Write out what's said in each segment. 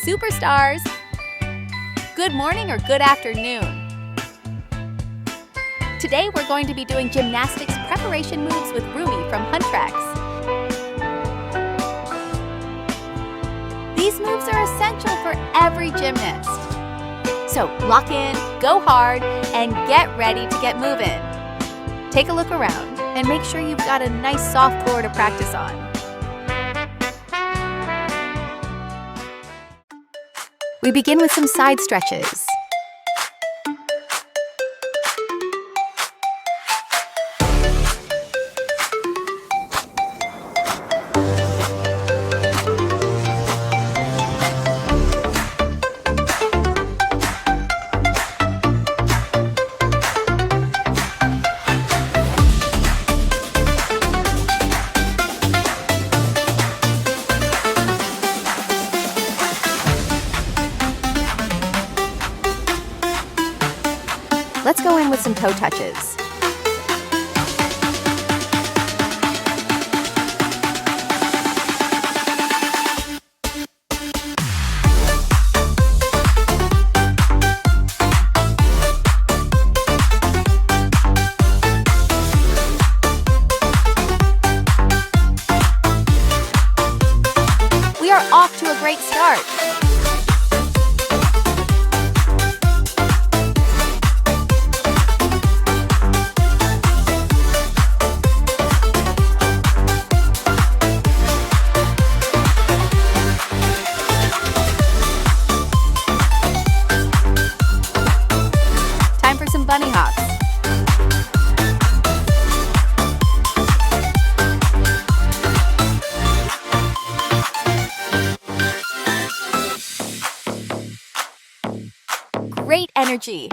superstars! Good morning or good afternoon. Today we're going to be doing gymnastics preparation moves with Rumi from Huntrx. These moves are essential for every gymnast. So lock in, go hard, and get ready to get moving. Take a look around and make sure you've got a nice soft floor to practice on. We begin with some side stretches. Let's go in with some toe touches. We are off to a great start. Some bunny hops. Great energy.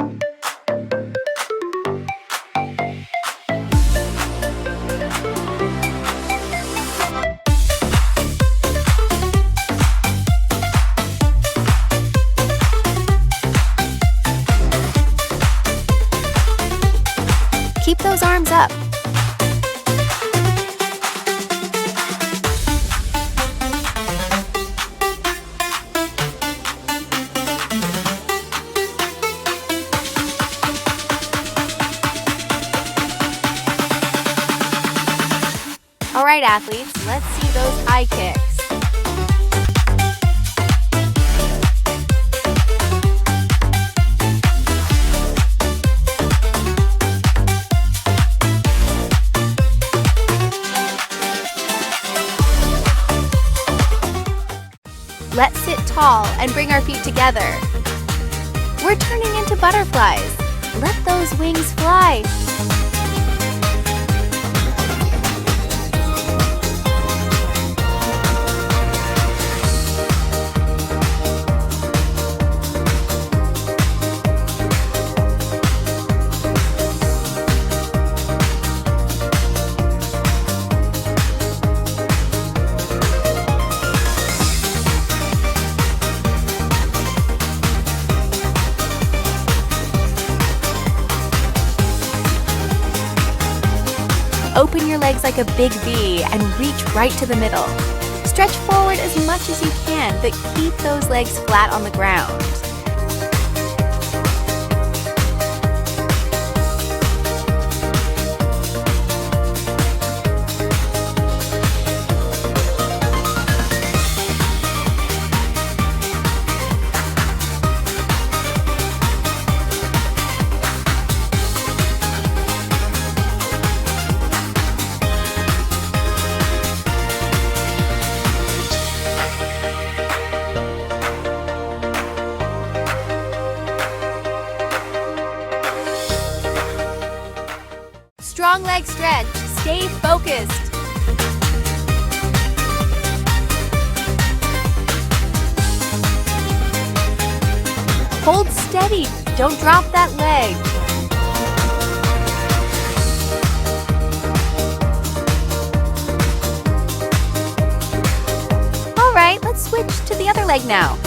Keep those arms up. All right, athletes, let's see those high kicks. Let's sit tall and bring our feet together. We're turning into butterflies. Let those wings fly. Open your legs like a big V and reach right to the middle. Stretch forward as much as you can, but keep those legs flat on the ground. Strong leg stretch. Stay focused. Hold steady. Don't drop that leg. All right, let's switch to the other leg now.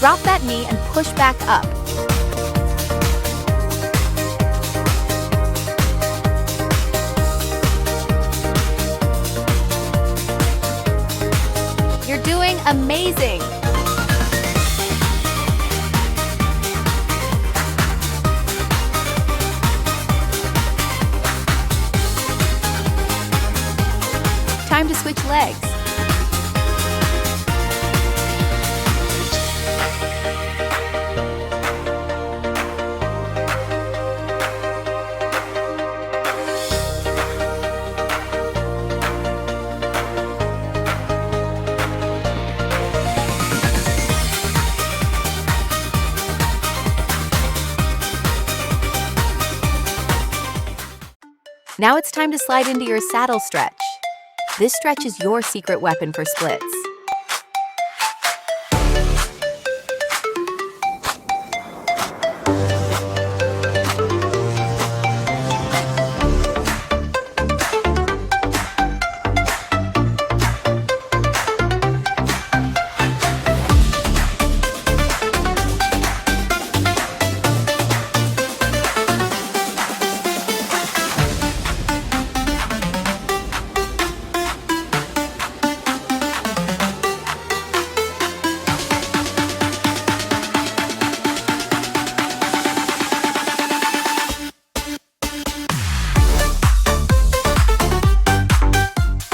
Drop that knee and push back up. You're doing amazing! Time to switch legs. Now it's time to slide into your saddle stretch. This stretch is your secret weapon for splits.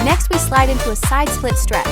Next, we slide into a side split stretch.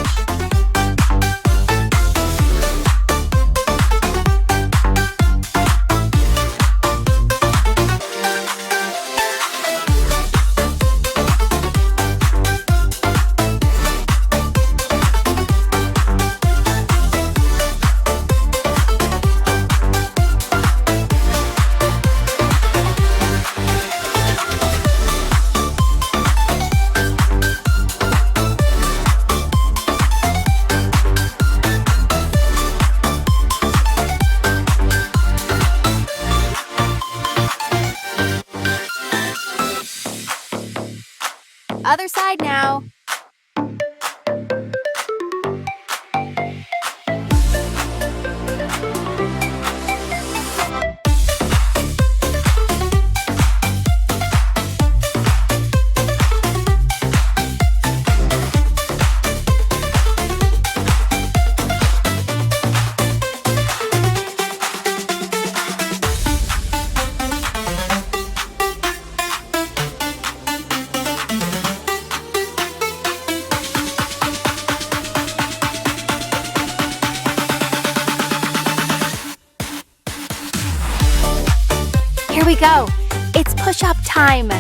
Other side now. Here we go. It's push-up time.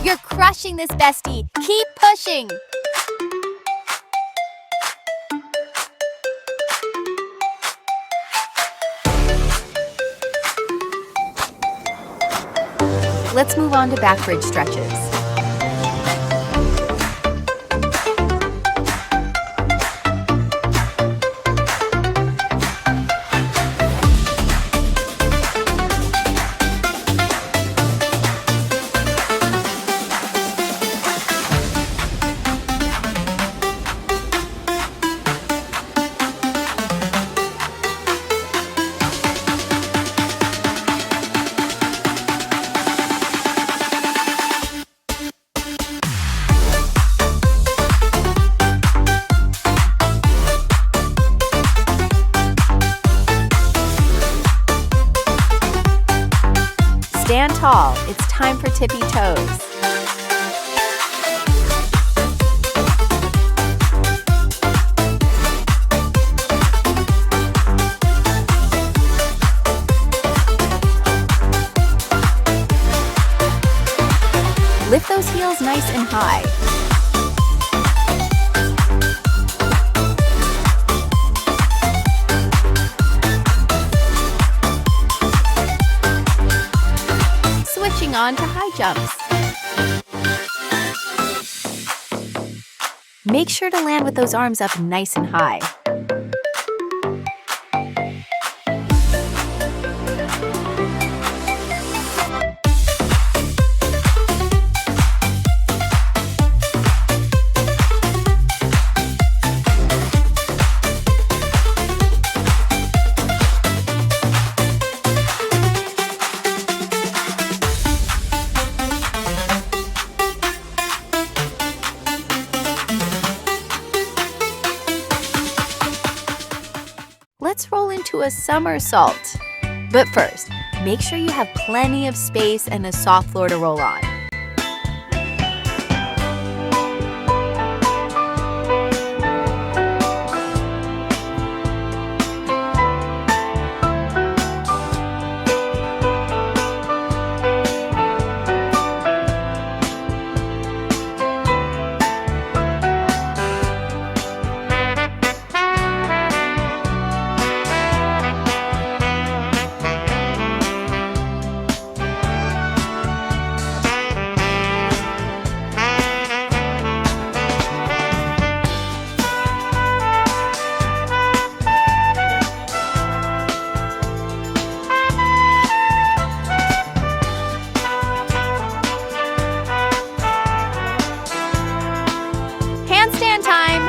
You're crushing this, bestie. Keep pushing. Let's move on to back bridge stretches. Stand tall. It's time for tippy toes. Lift those heels nice and high. on to high jumps. Make sure to land with those arms up nice and high. Let's roll into a somersault. But first, make sure you have plenty of space and a soft floor to roll on. Handstand time!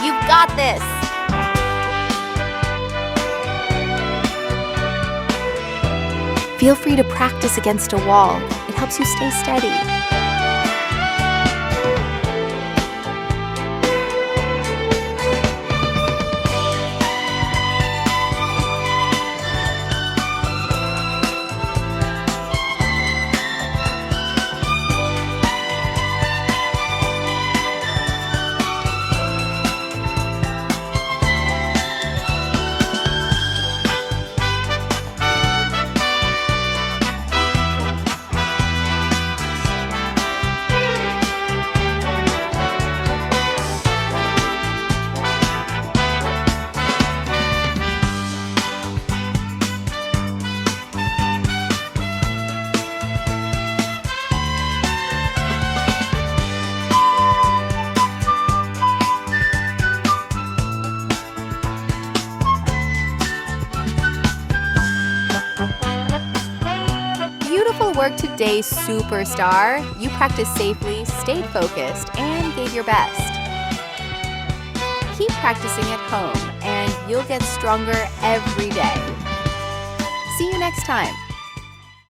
You've got this! Feel free to practice against a wall. It helps you stay steady. Beautiful work today, superstar. You practiced safely, stayed focused, and gave your best. Keep practicing at home, and you'll get stronger every day. See you next time.